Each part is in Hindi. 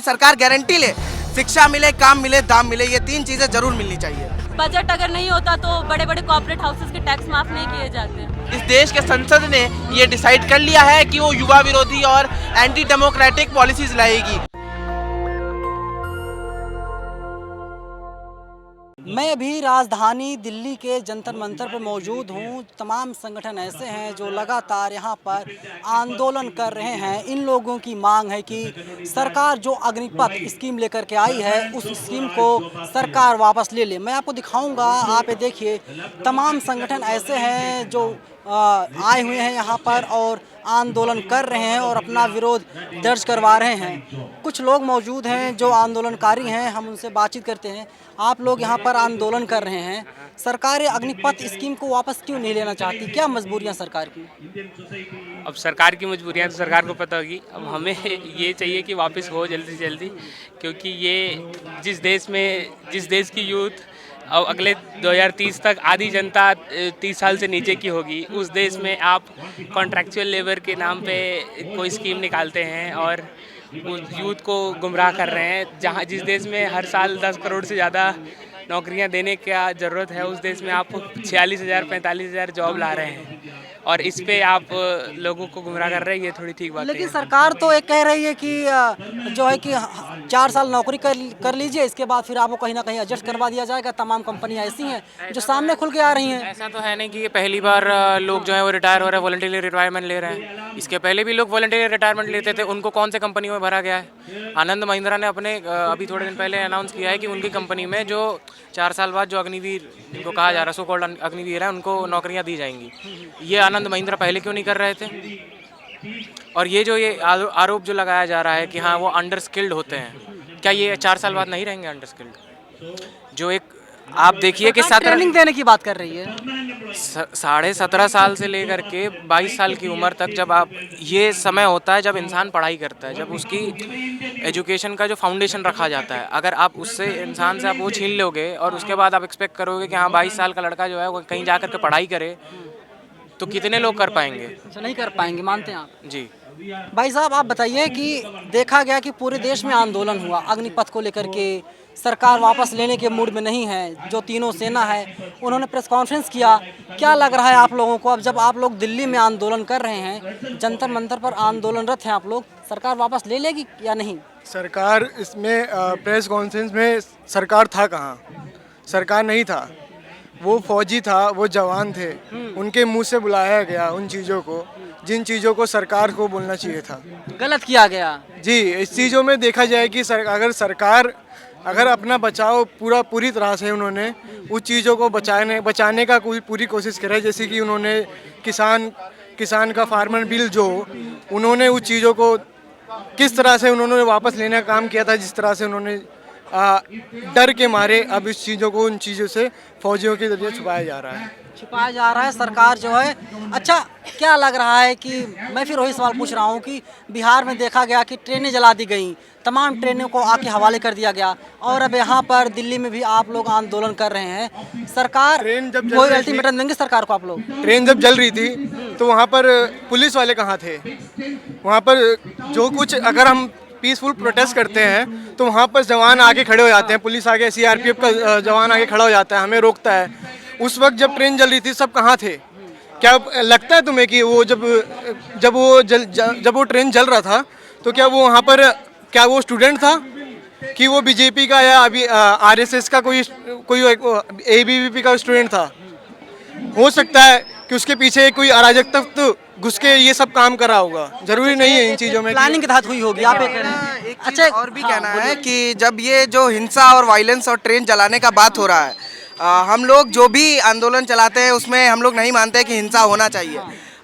सरकार गारंटी ले, शिक्षा मिले, काम मिले, दाम मिले, ये 3 चीजें जरूर मिलनी चाहिए। बजट अगर नहीं होता तो बड़े बड़े कॉर्पोरेट हाउसेस के टैक्स माफ नहीं किए जाते। इस देश के संसद ने ये डिसाइड कर लिया है कि वो युवा विरोधी और एंटी डेमोक्रेटिक पॉलिसीज लाएगी। मैं अभी राजधानी दिल्ली के जंतर मंतर पर मौजूद हूँ। तमाम संगठन ऐसे हैं जो लगातार यहाँ पर आंदोलन कर रहे हैं। इन लोगों की मांग है कि सरकार जो अग्निपथ स्कीम लेकर के आई है उस स्कीम को सरकार वापस ले ले। मैं आपको दिखाऊंगा, आप ये देखिए, तमाम संगठन ऐसे हैं जो आए हुए हैं यहाँ पर और आंदोलन कर रहे हैं और अपना विरोध दर्ज करवा रहे हैं। कुछ लोग मौजूद हैं जो आंदोलनकारी हैं, हम उनसे बातचीत करते हैं। आप लोग यहाँ पर आंदोलन कर रहे हैं, सरकार अग्निपथ स्कीम को वापस क्यों नहीं लेना चाहती? क्या मजबूरियाँ सरकार की? अब सरकार की मजबूरियाँ तो सरकार को पता होगी। अब हमें ये चाहिए कि वापस हो जल्दी से जल्दी, क्योंकि ये जिस देश की यूथ अब अगले 2030 तक आधी जनता 30 साल से नीचे की होगी, उस देश में आप कॉन्ट्रैक्चुअल लेबर के नाम पे कोई स्कीम निकालते हैं और उस यूथ को गुमराह कर रहे हैं। जहाँ जिस देश में हर साल 10 करोड़ से ज़्यादा नौकरियां देने का ज़रूरत है, उस देश में आप 46,000 45,000 जॉब ला रहे हैं और इस पे आप लोगों को गुमराह कर रहे हैं। ये थोड़ी ठीक बात है। लेकिन सरकार तो एक कह रही है कि जो है कि 4 साल नौकरी कर लीजिए, इसके बाद फिर आपको कहीं ना कहीं एडजस्ट करवा दिया जाएगा। तमाम कंपनियां ऐसी हैं जो सामने खुल के आ रही हैं। ऐसा तो है नहीं कि ये पहली बार लोग जो है वो रिटायर हो रहे हैं, वॉलंटरी रिटायरमेंट ले रहे हैं। इसके पहले भी लोग वॉलंटरी रिटायरमेंट लेते थे, उनको कौन से कंपनी में भरा गया है? आनंद महिंद्रा ने अपने अभी थोड़े दिन पहले अनाउंस किया है कि उनकी कंपनी में जो 4 साल बाद जो अग्निवीर जिनको कहा जा रहा है, सो कॉल्ड अग्निवीर है, उनको नौकरियां दी जाएंगी। ये आनंद महिंद्रा पहले क्यों नहीं कर रहे थे? और ये आरोप जो लगाया जा रहा है कि हाँ वो अंडर स्किल्ड होते हैं, क्या ये 4 साल बाद नहीं रहेंगे अंडर स्किल्ड? जो एक आप देखिए कि ट्रेनिंग देने की बात कर रही है। 17.5 साल से लेकर के 22 साल की उम्र तक, जब आप ये समय होता है जब इंसान पढ़ाई करता है, जब उसकी एजुकेशन का जो फाउंडेशन रखा जाता है, अगर आप उससे इंसान से आप वो छीन लोगे और उसके बाद आप एक्सपेक्ट करोगे कि हाँ 22 साल का लड़का जो है वो कहीं जा कर के पढ़ाई करे, तो कितने लोग कर पाएंगे? अच्छा, नहीं कर पाएंगे, मानते हैं आप? जी भाई साहब, आप बताइए कि देखा गया कि पूरे देश में आंदोलन हुआ अग्निपथ को लेकर के, सरकार वापस लेने के मूड में नहीं है। जो तीनों सेना है उन्होंने प्रेस कॉन्फ्रेंस किया। क्या लग रहा है आप लोगों को, अब जब आप लोग दिल्ली में आंदोलन कर रहे हैं, जंतर मंतर पर आंदोलनरत हैं आप लोग, सरकार वापस ले लेगी या नहीं? सरकार इसमें प्रेस कॉन्फ्रेंस में सरकार था कहाँ? सरकार नहीं था, वो फौजी था, वो जवान थे, उनके मुंह से बुलाया गया उन चीज़ों को जिन चीज़ों को सरकार को बोलना चाहिए था। गलत किया गया जी। इस चीज़ों में देखा जाए कि अगर सरकार अपना बचाव पूरी तरह से उन्होंने उस चीज़ों को बचाने का पूरी कोशिश करा, जैसे कि उन्होंने किसान का फार्मर बिल जो उन्होंने उस चीज़ों को किस तरह से उन्होंने वापस लेने का काम किया था, जिस तरह से उन्होंने डर के मारे अब इस चीज़ों को उन चीज़ों से फौजियों के जरिए छुपाया जा रहा है सरकार जो है। अच्छा, क्या लग रहा है कि मैं फिर वही सवाल पूछ रहा हूँ कि बिहार में देखा गया कि ट्रेनें जला दी गई, तमाम ट्रेनों को आके हवाले कर दिया गया, और अब यहाँ पर दिल्ली में भी आप लोग आंदोलन कर रहे हैं। सरकार कोई अल्टीमेटम देंगे सरकार को आप लोग? ट्रेन जब जल रही थी तो वहाँ पर पुलिस वाले कहाँ थे? वहाँ पर जो कुछ अगर हम पीसफुल प्रोटेस्ट करते हैं तो वहाँ पर जवान आगे खड़े हो जाते हैं, पुलिस आगे, सीआरपीएफ का जवान आगे खड़ा हो जाता है, हमें रोकता है। उस वक्त जब ट्रेन जल रही थी सब कहाँ थे? क्या लगता है तुम्हें कि वो जब वो ट्रेन जल रहा था तो क्या वो वहाँ पर क्या वो स्टूडेंट था कि वो बीजेपी का या अभी आरएसएस का कोई एबीवीपी का स्टूडेंट था? हो सकता है कि उसके पीछे कोई अराजक तत्व घुस के ये सब काम करा होगा, जरूरी नहीं है इन चीज़ों में प्लानिंग के तहत हुई होगी। आप एक चीज़ और भी कहना है कि जब ये जो हिंसा और वायलेंस और ट्रेन जलाने का बात हो रहा है, हम लोग जो भी आंदोलन चलाते हैं उसमें हम लोग नहीं मानते कि हिंसा होना चाहिए,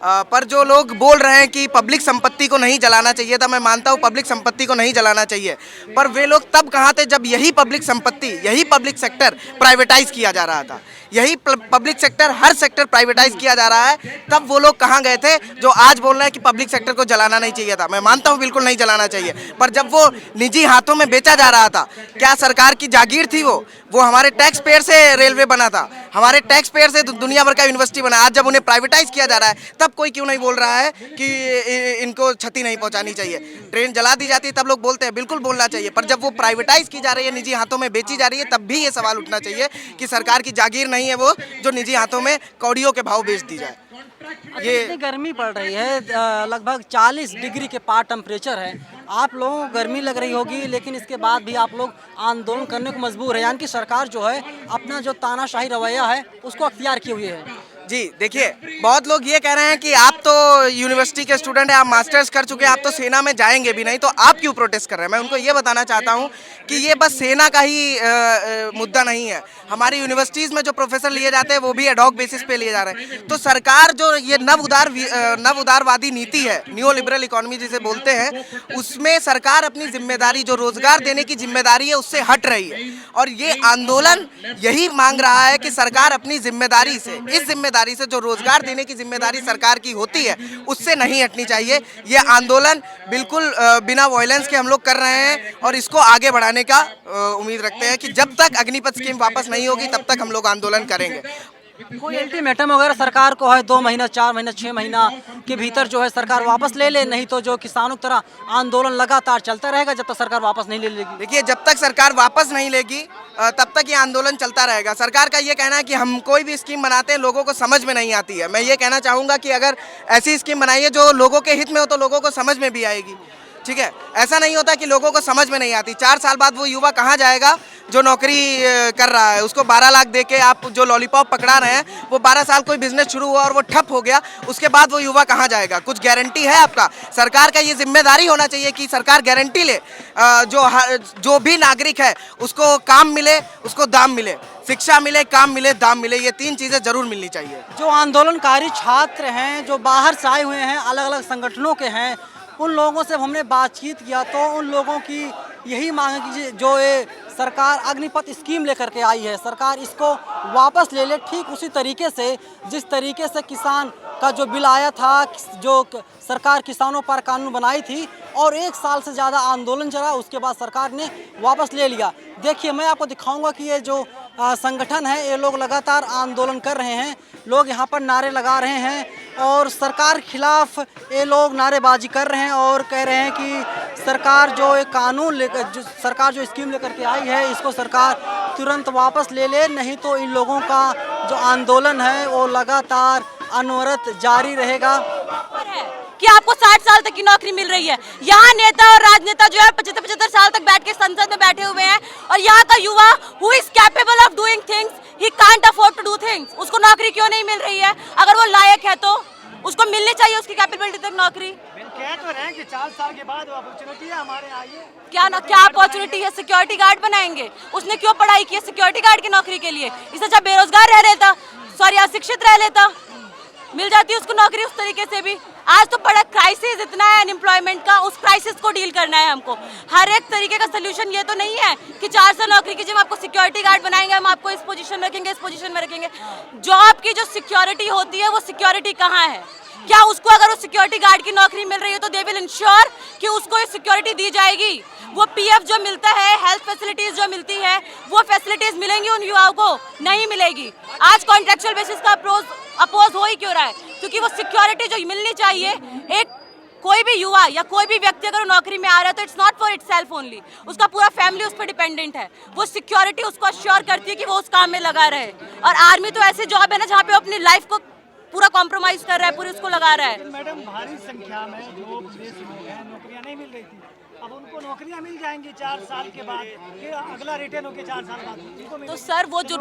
पर जो लोग बोल रहे हैं कि पब्लिक संपत्ति को नहीं जलाना चाहिए था, मैं मानता हूँ पब्लिक संपत्ति को नहीं जलाना चाहिए, पर वे लोग तब कहाँ थे जब यही पब्लिक संपत्ति, यही पब्लिक सेक्टर प्राइवेटाइज किया जा रहा था, यही पब्लिक सेक्टर, हर सेक्टर प्राइवेटाइज किया जा रहा है, तब वो लोग कहाँ गए थे जो आज बोल रहे हैं कि पब्लिक सेक्टर को जलाना नहीं चाहिए था? मैं मानता हूँ बिल्कुल नहीं जलाना चाहिए, पर जब वो निजी हाथों में बेचा जा रहा था, क्या सरकार की जागीर थी? वो हमारे टैक्स पेयर से रेलवे बना था, हमारे टैक्स पेयर से दुनिया भर का यूनिवर्सिटी बना। आज जब उन्हें प्राइवेटाइज किया जा रहा है तब कोई क्यों नहीं बोल रहा है कि इनको क्षति नहीं पहुंचानी चाहिए। ट्रेन जला दी जाती है तब लोग बोलते हैं, बिल्कुल बोलना चाहिए, पर जब वो प्राइवेटाइज की जा रही है, निजी हाथों में बेची जा रही है, तब भी ये सवाल उठना चाहिए कि सरकार की जागीर नहीं है वो जो निजी हाथों में कौड़ियों के भाव बेच दी जाए। ये इतनी गर्मी पड़ रही है, लगभग 40 डिग्री के पार टेम्परेचर है। आप लोगों को गर्मी लग रही होगी, लेकिन इसके बाद भी आप लोग आंदोलन करने को मजबूर है, यानी कि सरकार जो है अपना जो तानाशाही रवैया है उसको अख्तियार किए हुए है। जी देखिए, बहुत लोग ये कह रहे हैं कि आप तो यूनिवर्सिटी के स्टूडेंट हैं, आप मास्टर्स कर चुके हैं, आप तो सेना में जाएंगे भी नहीं, तो आप क्यों प्रोटेस्ट कर रहे हैं। मैं उनको ये बताना चाहता हूं कि ये बस सेना का ही मुद्दा नहीं है। हमारी यूनिवर्सिटीज़ में जो प्रोफेसर लिए जाते हैं वो भी एडॉक बेसिस पे लिए जा रहे हैं। तो सरकार जो ये नव उदारवादी नीति है, न्यू लिबरल इकोनॉमी जिसे बोलते हैं, उसमें सरकार अपनी जिम्मेदारी जो रोजगार देने की जिम्मेदारी है उससे हट रही है। और ये आंदोलन यही मांग रहा है कि सरकार अपनी जिम्मेदारी से, इस जिम्मेदारी से जो रोजगार देने की जिम्मेदारी सरकार की होती है उससे नहीं हटनी चाहिए। ये आंदोलन बिल्कुल बिना वायलेंस के हम लोग कर रहे हैं और इसको आगे बढ़ाने का उम्मीद रखते हैं कि जब तक अग्निपथ स्कीम वापस नहीं होगी तब तक हम लोग आंदोलन करेंगे। कोई अल्टीमेटम वगैरह सरकार को है 2 महीना, 4 महीना, 6 महीना के भीतर जो है सरकार वापस ले ले, नहीं तो जो किसानों की तरह आंदोलन लगातार चलता रहेगा जब तक सरकार वापस नहीं ले लेगी। देखिए, जब तक सरकार वापस नहीं लेगी तब तक ये आंदोलन चलता रहेगा। सरकार का ये कहना है कि हम कोई भी स्कीम बनाते हैं लोगों को समझ में नहीं आती है। मैं ये कहना चाहूँगा कि अगर ऐसी स्कीम बनाइए जो लोगों के हित में हो तो लोगों को समझ में भी आएगी। ठीक है, ऐसा नहीं होता कि लोगों को समझ में नहीं आती। 4 साल बाद वो युवा कहाँ जाएगा जो नौकरी कर रहा है, उसको 12 लाख दे के आप जो लॉलीपॉप पकड़ा रहे हैं, वो 12 साल कोई बिजनेस शुरू हुआ और वो ठप हो गया, उसके बाद वो युवा कहाँ जाएगा। कुछ गारंटी है आपका? सरकार का ये जिम्मेदारी होना चाहिए कि सरकार गारंटी ले, जो भी नागरिक है उसको काम मिले, उसको दाम मिले, शिक्षा मिले, काम मिले, दाम मिले, ये 3 चीज़ें जरूर मिलनी चाहिए। जो आंदोलनकारी छात्र हैं, जो बाहर से आए हुए हैं, अलग अलग संगठनों के हैं, उन लोगों से हमने बातचीत किया तो उन लोगों की यही मांग है कि जो ये सरकार अग्निपथ स्कीम लेकर के आई है, सरकार इसको वापस ले ले, ठीक उसी तरीके से जिस तरीके से किसान का जो बिल आया था, जो सरकार किसानों पर कानून बनाई थी और 1 साल से ज़्यादा आंदोलन चला, उसके बाद सरकार ने वापस ले लिया। देखिए, मैं आपको दिखाऊंगा कि ये जो संगठन है, ये लोग लगातार आंदोलन कर रहे हैं, लोग यहाँ पर नारे लगा रहे हैं और सरकार के खिलाफ ये लोग नारेबाजी कर रहे हैं और कह रहे हैं कि सरकार जो एक कानून लेकर, जो सरकार जो स्कीम लेकर के आई है, इसको सरकार तुरंत वापस ले ले, नहीं तो इन लोगों का जो आंदोलन है वो लगातार अनवरत जारी रहेगा। कि आपको 60 साल तक की नौकरी मिल रही है। यहाँ नेता और राजनेता जो है 75-75 साल तक बैठ के संसद में बैठे हुए हैं और यहाँ का युवा who is capable of doing things, he can't afford to do things, उसको नौकरी क्यों नहीं मिल रही है? अगर वो लायक है तो उसको मिलनी चाहिए उसकी कैपेबिलिटी तक नौकरी। कह तो रहे हैं कि 4 साल के बाद अपॉर्चुनिटी है हमारे आइए। क्या अपॉर्चुनिटी है? सिक्योरिटी गार्ड बनाएंगे। उसने क्यों पढ़ाई की है सिक्योरिटी गार्ड की नौकरी के लिए? इससे अच्छा बेरोजगार रह लेता, सॉरी अशिक्षित रह लेता, मिल जाती उसको नौकरी उस तरीके से भी। आज तो बड़ा क्राइसिस इतना है अनएम्प्लॉयमेंट का, उस क्राइसिस को डील करना है हमको। हर एक तरीके का सोल्यूशन ये तो नहीं है कि 4 साल नौकरी कीजिए, हम आपको सिक्योरिटी गार्ड बनाएंगे, हम आपको इस पोजीशन में रखेंगे, इस पोजीशन में रखेंगे। जॉब की जो सिक्योरिटी होती है वो सिक्योरिटी कहाँ है? क्या उसको अगर वो सिक्योरिटी गार्ड की नौकरी मिल रही है तो दे विल इंश्योर कि उसको ये सिक्योरिटी दी जाएगी? वो पीएफ जो मिलता है, हेल्थ फैसिलिटीज जो मिलती है, वो फैसिलिटीज मिलेंगी उन युवाओं को? नहीं मिलेगी। आज कॉन्ट्रेक्चुअल बेसिस का अपोज हो ही क्यों रहा है? क्योंकि वो सिक्योरिटी जो मिलनी चाहिए, एक कोई भी युवा या कोई भी व्यक्ति अगर नौकरी में आ रहा है तो it's not for itself only, उसका पूरा फैमिली उस पर डिपेंडेंट है। वो सिक्योरिटी उसको अश्योर करती है कि वो उस काम में लगा रहे। और आर्मी तो ऐसी जॉब है ना जहाँ पे अपनी लाइफ को पूरा कॉम्प्रोमाइज कर रहा है, पूरी उसको लगा रहा है। मैडम, भारी संख्या में जो विदेश लोग हैं, नौकरियां नहीं मिल रही थी, अब उनको नौकरियां मिल जाएंगी 4 साल के बाद, फिर अगला रिटर्न होके 4 साल बाद उनको तो सर वो जो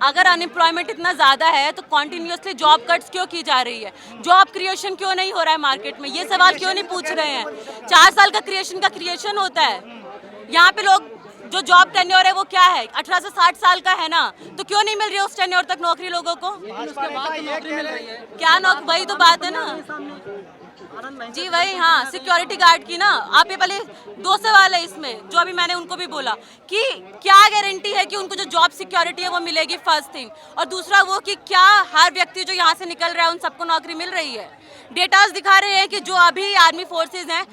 अगर अनएम्प्लॉयमेंट इतना ज़्यादा है तो कॉन्टिन्यूसली जॉब कट्स क्यों की जा रही है? जॉब क्रिएशन क्यों नहीं हो रहा है मार्केट में? ये सवाल क्यों नहीं पूछ रहे हैं? 4 साल का क्रिएशन होता है। यहाँ पे लोग जो जॉब टेन्योर है वो क्या है? 18 से 60 साल का है ना, तो क्यों नहीं मिल रही है उस टेन्योर तक नौकरी लोगों को? क्या नौकरी? वही तो बात है ना जी, वही। हाँ, सिक्योरिटी गार्ड की ना, आप ये पहले 2 सवाल है इसमें जो अभी मैंने उनको भी बोला कि क्या गारंटी है कि उनको जो जॉब सिक्योरिटी है वो मिलेगी, फर्स्ट थिंग। और दूसरा वो कि क्या हर व्यक्ति जो यहाँ से निकल रहा है उन सबको नौकरी मिल रही है? डेटाज दिखा रहे हैं कि जो अभी आर्मी फोर्सेज हैं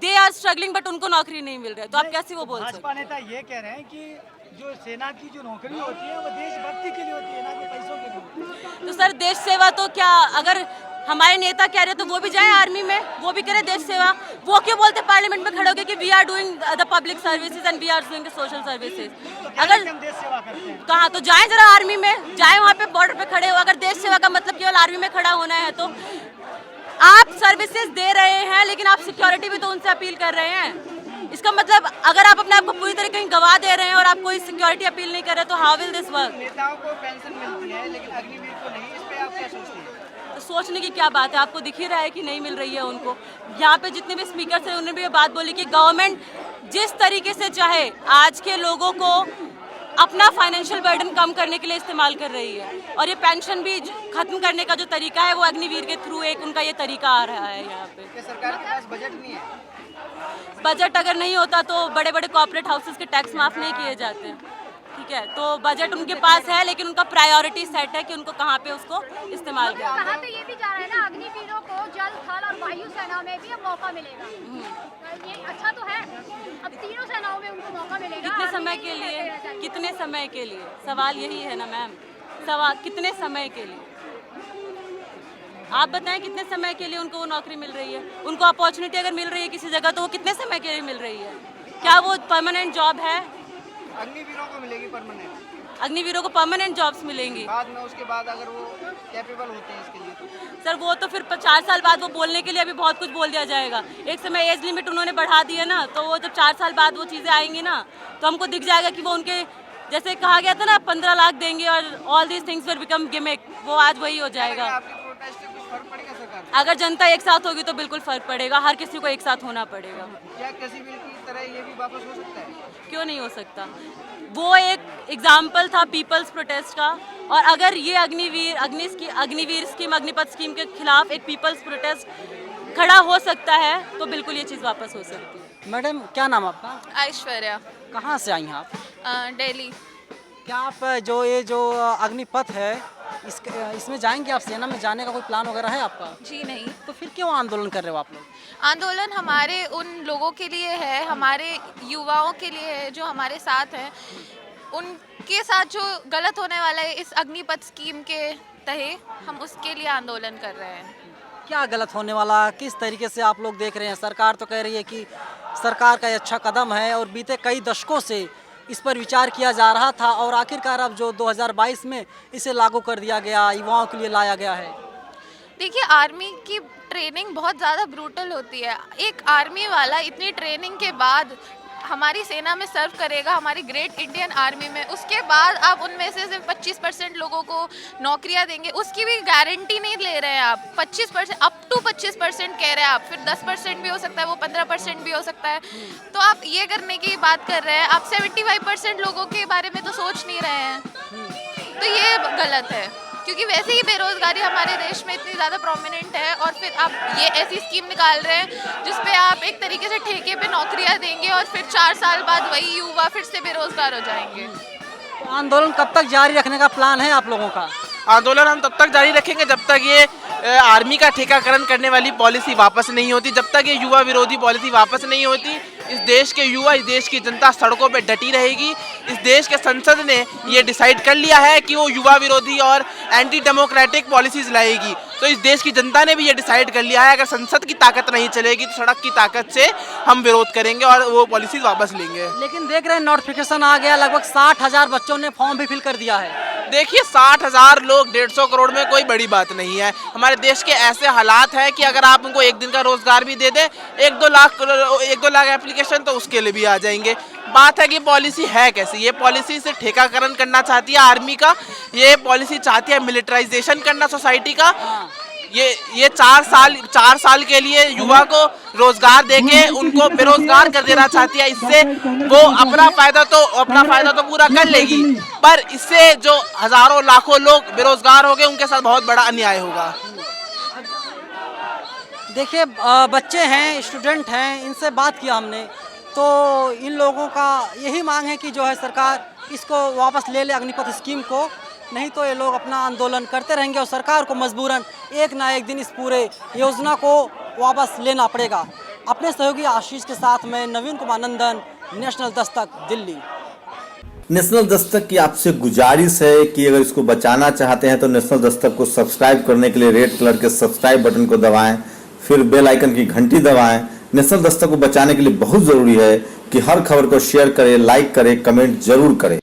दे आर स्ट्रगलिंग, बट उनको नौकरी नहीं मिल रही है। तो आप कैसे वो बोल सकते? भाजपा नेता ये कह रहे हैं कि जो सेना की जो नौकरी होती है वो देशभक्ति के लिए होती है, ना कि पैसों के लिए। तो सर देश सेवा तो क्या, अगर हमारे नेता कह रहे तो वो भी जाए आर्मी में, वो भी करे देश सेवा। वो क्यों बोलते पार्लियामेंट में खड़े होकर कि we are doing the public services and we are doing the social services. अगर हम देश सेवा करते हैं कहाँ तो जाए जरा आर्मी में, जाए वहाँ पे बॉर्डर पे खड़े हो। अगर देश सेवा का मतलब केवल आर्मी में खड़ा होना है तो आप सर्विसेज दे रहे हैं लेकिन आप सिक्योरिटी भी तो उनसे अपील कर रहे हैं। इसका मतलब अगर आप अपने आप को पूरी तरह कहीं गवा दे रहे हैं और आप कोई सिक्योरिटी अपील नहीं कर रहे तो हाउ विल दिस वर्क। नेताओं को पेंशन मिलती है लेकिन अग्निवीर को नहीं, इस पे आप क्या सोचते हैं? तो सोचने की क्या बात है, आपको दिख ही रहा है कि नहीं मिल रही है उनको। यहाँ पे जितने भी स्पीकर थे उन्होंने भी ये बात बोली कि गवर्नमेंट जिस तरीके से चाहे आज के लोगों को अपना फाइनेंशियल बर्डन कम करने के लिए इस्तेमाल कर रही है, और ये पेंशन भी खत्म करने का जो तरीका है वो अग्निवीर के थ्रू एक उनका ये तरीका आ रहा है यहाँ पे। क्या सरकार के पास बजट नहीं है? बजट अगर नहीं होता तो बड़े बड़े कॉर्पोरेट हाउसेस के टैक्स माफ नहीं किए जाते, ठीक है। तो बजट उनके पास है लेकिन उनका प्रायोरिटी सेट है कि उनको कहाँ पे उसको इस्तेमाल करना है। कहा तो ये भी जा रहा है ना, अग्निवीरों को जल थल और वायु सेना में भी अब मौका मिलेगा। ये अच्छा तो है, अब तीनों सेनाओं में उनको मौका मिलेगा। कितने समय के लिए, कितने समय के लिए, सवाल यही है ना मैम, सवाल कितने समय के लिए आप बताएं, कितने समय के लिए उनको वो नौकरी मिल रही है। उनको अपॉर्चुनिटी अगर मिल रही है किसी जगह तो वो कितने समय के लिए मिल रही है, क्या वो परमानेंट जॉब है? अग्निवीरों को मिलेगी परमानेंट, अग्निवीरों को परमानेंट जॉब्स मिलेंगी बाद में उसके बाद अगर वो कैपेबल होते हैं इसके लिए तो। सर वो तो फिर 4 साल बाद वो बोलने के लिए अभी बहुत कुछ बोल दिया जाएगा। एक समय एज लिमिट उन्होंने बढ़ा दी है ना, तो वो जब 4 साल बाद वो चीज़ें आएंगी ना तो हमको दिख जाएगा कि वो उनके जैसे कहा गया था ना 15 लाख देंगे और all these things will become gimmick, वो आज वही हो जाएगा। आपकी प्रोटेस्ट से कुछ फर्क पड़ेगा सरकार को? अगर जनता एक साथ होगी तो बिल्कुल फर्क पड़ेगा, हर किसी को एक साथ होना पड़ेगा। क्या कृषि बिल की तरह ये भी वापस हो सकता है? क्यों नहीं हो सकता, वो एक एग्जाम्पल था पीपल्स प्रोटेस्ट का, और अगर ये अग्निवीर स्कीम, अग्निपथ स्कीम के खिलाफ एक पीपल्स प्रोटेस्ट खड़ा हो सकता है तो बिल्कुल ये चीज़ वापस हो सकती है। मैडम क्या नाम आपका? ऐश्वर्या, कहाँ से आई हैं आप? दिल्ली। क्या आप जो अग्निपथ है इसमें जाएंगे, आप सेना में जाने का कोई प्लान वगैरह है आपका? जी नहीं। तो फिर क्यों आंदोलन कर रहे हो आप लोग? आंदोलन हमारे उन लोगों के लिए है, हमारे युवाओं के लिए है जो हमारे साथ हैं, उनके साथ जो गलत होने वाला है इस अग्निपथ स्कीम के तहत, हम उसके लिए आंदोलन कर रहे हैं। क्या गलत होने वाला, किस तरीके से आप लोग देख रहे हैं? सरकार तो कह रही है कि सरकार का ये अच्छा कदम है और बीते कई दशकों से इस पर विचार किया जा रहा था और आखिरकार अब जो 2022 में इसे लागू कर दिया गया, युवाओं के लिए लाया गया है। देखिए, आर्मी की ट्रेनिंग बहुत ज़्यादा ब्रूटल होती है। एक आर्मी वाला इतनी ट्रेनिंग के बाद हमारी सेना में सर्व करेगा, हमारी ग्रेट इंडियन आर्मी में, उसके बाद आप उनमें से सिर्फ 25% लोगों को नौकरियां देंगे, उसकी भी गारंटी नहीं ले रहे हैं आप। 25%, अप टू 25% कह रहे हैं आप, फिर 10% भी हो सकता है, वो 15% भी हो सकता है। तो आप ये करने की बात कर रहे हैं, आप 75% लोगों के बारे में तो सोच नहीं रहे हैं, तो ये गलत है। क्योंकि वैसे ही बेरोजगारी हमारे देश में इतनी ज़्यादा प्रोमिनेंट है, और फिर आप ये ऐसी स्कीम निकाल रहे हैं जिसपे आप एक तरीके से ठेके पे नौकरियां देंगे और फिर 4 साल बाद वही युवा फिर से बेरोजगार हो जाएंगे। तो आंदोलन कब तक जारी रखने का प्लान है आप लोगों का? आंदोलन हम तब तक जारी रखेंगे जब तक ये आर्मी का ठेकाकरण करने वाली पॉलिसी वापस नहीं होती, जब तक ये युवा विरोधी पॉलिसी वापस नहीं होती। इस देश के युवा, इस देश की जनता सड़कों पे डटी रहेगी। इस देश के संसद ने ये डिसाइड कर लिया है कि वो युवा विरोधी और एंटी डेमोक्रेटिक पॉलिसीज लाएगी। तो इस देश की जनता ने भी ये डिसाइड कर लिया है, अगर संसद की ताकत नहीं चलेगी तो सड़क की ताकत से हम विरोध करेंगे और वो पॉलिसीज वापस लेंगे। लेकिन देख रहे हैं नोटिफिकेशन आ गया, लगभग 60,000 बच्चों ने फॉर्म भी फिल कर दिया है। देखिए, 60,000 लोग 150 करोड़ में कोई बड़ी बात नहीं है। हमारे देश के ऐसे हालात हैं कि अगर आप उनको एक दिन का रोजगार भी दे दें, 1-2 लाख एप्लीकेशन तो उसके लिए भी आ जाएंगे। बात है कि पॉलिसी है कैसी। ये पॉलिसी से ठेकाकरण करना चाहती है आर्मी का, ये पॉलिसी चाहती है मिलिटराइजेशन करना सोसाइटी का। ये 4 साल के लिए युवा को रोजगार देके उनको बेरोजगार कर देना चाहती है। इससे वो अपना फायदा तो पूरा कर लेगी, पर इससे जो हजारों लाखों लोग बेरोजगार हो गए उनके साथ बहुत बड़ा अन्याय होगा। देखिए, बच्चे हैं, स्टूडेंट हैं, इनसे बात किया हमने, तो इन लोगों का यही मांग है कि जो है सरकार इसको वापस ले ले अग्निपथ स्कीम को, नहीं तो ये लोग अपना आंदोलन करते रहेंगे और सरकार को मजबूरन एक ना एक दिन इस पूरे योजना को वापस लेना पड़ेगा। अपने सहयोगी आशीष के साथ मैं नवीन कुमार नंदन, नेशनल दस्तक, दिल्ली। नेशनल दस्तक की आपसे गुजारिश है कि अगर इसको बचाना चाहते हैं तो नेशनल दस्तक को सब्सक्राइब करने के लिए रेड कलर के सब्सक्राइब बटन को दबाएं, फिर बेल आइकन की घंटी दबाएं। नेशनल दस्तक को बचाने के लिए बहुत ज़रूरी है कि हर खबर को शेयर करें, लाइक करें, कमेंट जरूर करें।